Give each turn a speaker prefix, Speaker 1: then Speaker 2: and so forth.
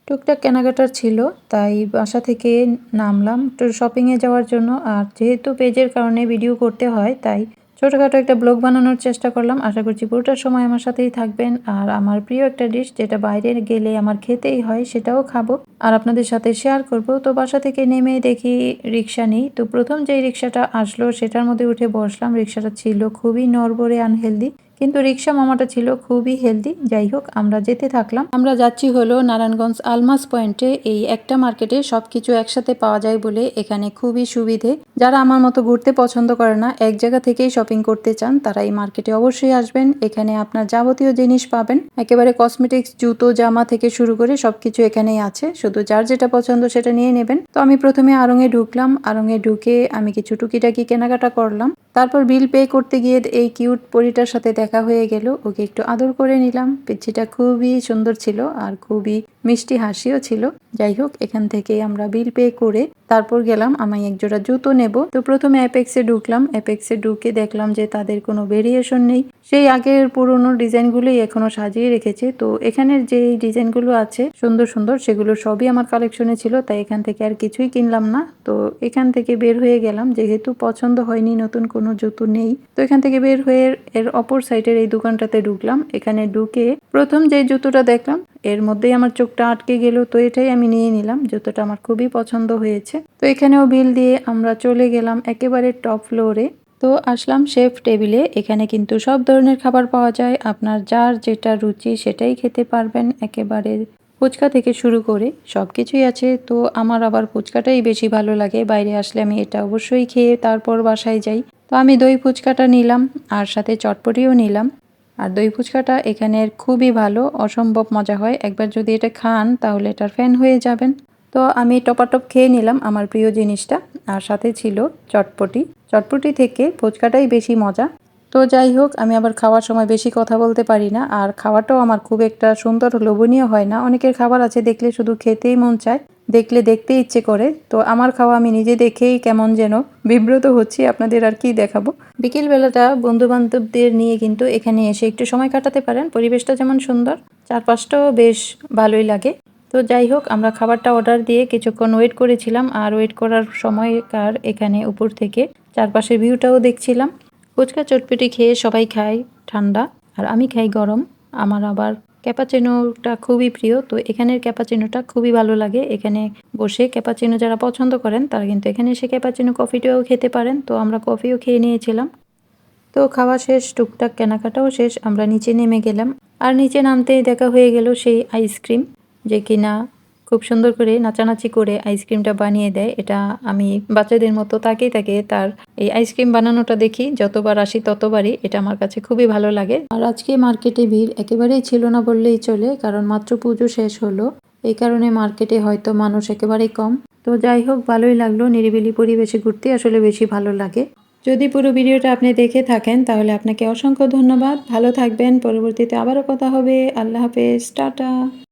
Speaker 1: টুকটাক কেনাকাটার ছিল, তাই বাসা থেকে নামলাম একটু শপিংয়ে যাওয়ার জন্য। আর যেহেতু পেজের কারণে ভিডিও করতে হয়, তাই ছোটোখাটো একটা ব্লগ বানানোর চেষ্টা করলাম। আশা করছি পুরোটা সময় আমার সাথেই থাকবেন। আর আমার প্রিয় একটা ডিশ যেটা বাইরে গেলে আমার খেতেই হয়, সেটাও খাবো আর আপনাদের সাথে শেয়ার করব। তো বাসা থেকে নেমে দেখি রিক্সা নেই। তো প্রথম যেই রিক্সাটা আসলো সেটার মধ্যে উঠে বসলাম। রিক্সাটা ছিল খুবই নড়বড়ে আনহেলদি, কিন্তু রিক্সা মামাটা ছিল খুবই হেলদি। যাই হোক, আমরা যেতে থাকলাম। আমরা যাচ্ছি হলো নারায়ণগঞ্জ আলমাস পয়েন্টে। এই একটা মার্কেটে সবকিছু একসাথে পাওয়া যায় বলে এখানে খুবই সুবিধে। যারা আমার মতো ঘুরতে পছন্দ করে না, এক জায়গা থেকেই শপিং করতে চান, তারা এই মার্কেটে অবশ্যই আসবেন। এখানে আপনার যাবতীয় জিনিস পাবেন, একেবারে কসমেটিক্স, জুতো, জামা থেকে শুরু করে সবকিছু এখানেই আছে। শুধু যার যেটা পছন্দ সেটা নিয়ে নেবেন। তো আমি প্রথমে আড়ংয়ে ঢুকলাম। আড়ংয়ে ঢুকে আমি কিছু টুকিটাকি কেনাকাটা করলাম। তারপর বিল পে করতে গিয়ে এই কিউট পরিটার সাথে দেখা হয়ে গেল। ওকে একটু আদর করে নিলাম। পিচ্ছিটা খুবই সুন্দর ছিল আর খুবই মিষ্টি হাসিও ছিল। যাই হোক, এখান থেকে আমরা বিল পে করে তারপর গেলাম আমি একজোড়া জুতো নেব। তো প্রথমে অ্যাপেক্সে ঢুকলাম। অ্যাপেক্সে ঢুকে দেখলাম যে তাদের কোনো ভেরিয়েশন নেই, সেই আগের পুরনো ডিজাইনগুলোই এখনো সাজিয়ে রেখেছে। তো এখানের যে ডিজাইনগুলো আছে সুন্দর সুন্দর, সেগুলো সবই আমার কালেকশনে ছিল, তাই এখান থেকে আর কিছুই কিনলাম না। তো এখান থেকে বের হয়ে গেলাম, যেহেতু পছন্দ হয়নি, নতুন কোনো জুতো নেই। তো এখান থেকে বের হয়ে এর অপর সাইডের এই দোকানটাতে ঢুকলাম। এখানে ঢুকে প্রথম যে জুতোটা দেখলাম, এর মধ্যেই আমার চোখটা আটকে গেল। তো এটাই আমি নিয়ে নিলাম। জুতোটা আমার খুবই পছন্দ হয়েছে। তো এখানেও বিল দিয়ে আমরা চলে গেলাম একেবারে টপ ফ্লোরে। তো আসলাম শেফ টেবিলে। এখানে কিন্তু সব ধরনের খাবার পাওয়া যায়, আপনার যার যেটা রুচি সেটাই খেতে পারবেন। একেবারে ফুচকা থেকে শুরু করে সব কিছুই আছে। তো আমার আবার ফুচকাটাই বেশি ভালো লাগে। বাইরে আসলে আমি এটা অবশ্যই খেয়ে তারপর বাসায় যাই। তো আমি দই ফুচকাটা নিলাম আর সাথে চটপটিও নিলাম। আর দই ফুচকাটা এখানের খুবই ভালো, অসম্ভব মজা হয়। একবার যদি এটা খান তাহলে এটার ফ্যান হয়ে যাবেন। তো আমি টপাটপ খেয়ে নিলাম আমার প্রিয় জিনিসটা। আর সাথে ছিল চটপটি। চটপটি থেকে ফুচকাটাই বেশি মজা। তো যাই হোক, আমি আবার খাওয়ার সময় বেশি কথা বলতে পারি না, আর খাওয়াটাও আমার খুব একটা সুন্দর লোভনীয় হয় না। অনেকের খাবার আছে দেখলে শুধু খেতেই মন চায়, দেখলে দেখতে ইচ্ছে করে। তো আমার খাওয়া আমি নিজে দেখেই কেমন যেন বিব্রত হচ্ছি, আপনাদের আর কি দেখাবো। বিকেল বেলাটা বন্ধু বান্ধবদের নিয়ে কিন্তু এখানে এসে একটু সময় কাটাতে পারেন। পরিবেশটা যেমন সুন্দর, চারপাশটাও বেশ ভালোই লাগে। তো যাই হোক, আমরা খাবারটা অর্ডার দিয়ে কিছুক্ষণ ওয়েট করেছিলাম। আর ওয়েট করার সময়কার এখানে উপর থেকে চারপাশের ভিউটাও দেখছিলাম। ফুচকা চটপটি খেয়ে সবাই খায় ঠান্ডা, আর আমি খাই গরম। আমার আবার ক্যাপাচিনোটা খুবই প্রিয়। তো এখানের ক্যাপাচিনোটা খুবই ভালো লাগে। এখানে বসে ক্যাপাচিনো যারা পছন্দ করেন তারা কিন্তু এখানে এসে ক্যাপাচিনো কফিটাও খেতে পারেন। তো আমরা কফিও খেয়ে নিয়েছিলাম। তো খাওয়া শেষ, টুকটাক কেনাকাটাও শেষ, আমরা নিচে নেমে গেলাম। আর নিচে নামতেই দেখা হয়ে গেল সেই আইসক্রিম, যে কিনা খুব সুন্দর করে নাচানাচি করে আইসক্রিমটা বানিয়ে দেয়। এটা আমি বাচ্চাদের মতো তাকিয়ে তাকিয়ে তার এই আইসক্রিম বানানোটা দেখি। যতবার আসি ততবারই এটা আমার কাছে খুবই ভালো লাগে। আর আজকে মার্কেটে ভিড় একেবারেই ছিল না বললেই চলে, কারণ মাত্র পুজো শেষ হলো। এই কারণে মার্কেটে হয়তো মানুষ একেবারেই কম। তো যাই হোক, ভালোই লাগলো। নিরিবিলি পরিবেশে ঘুরতে আসলে বেশি ভালো লাগে। যদি পুরো ভিডিওটা আপনি দেখে থাকেন তাহলে আপনাকে অসংখ্য ধন্যবাদ। ভালো থাকবেন। পরবর্তীতে আবারও কথা হবে। আল্লাহ হাফেজ, টাটা।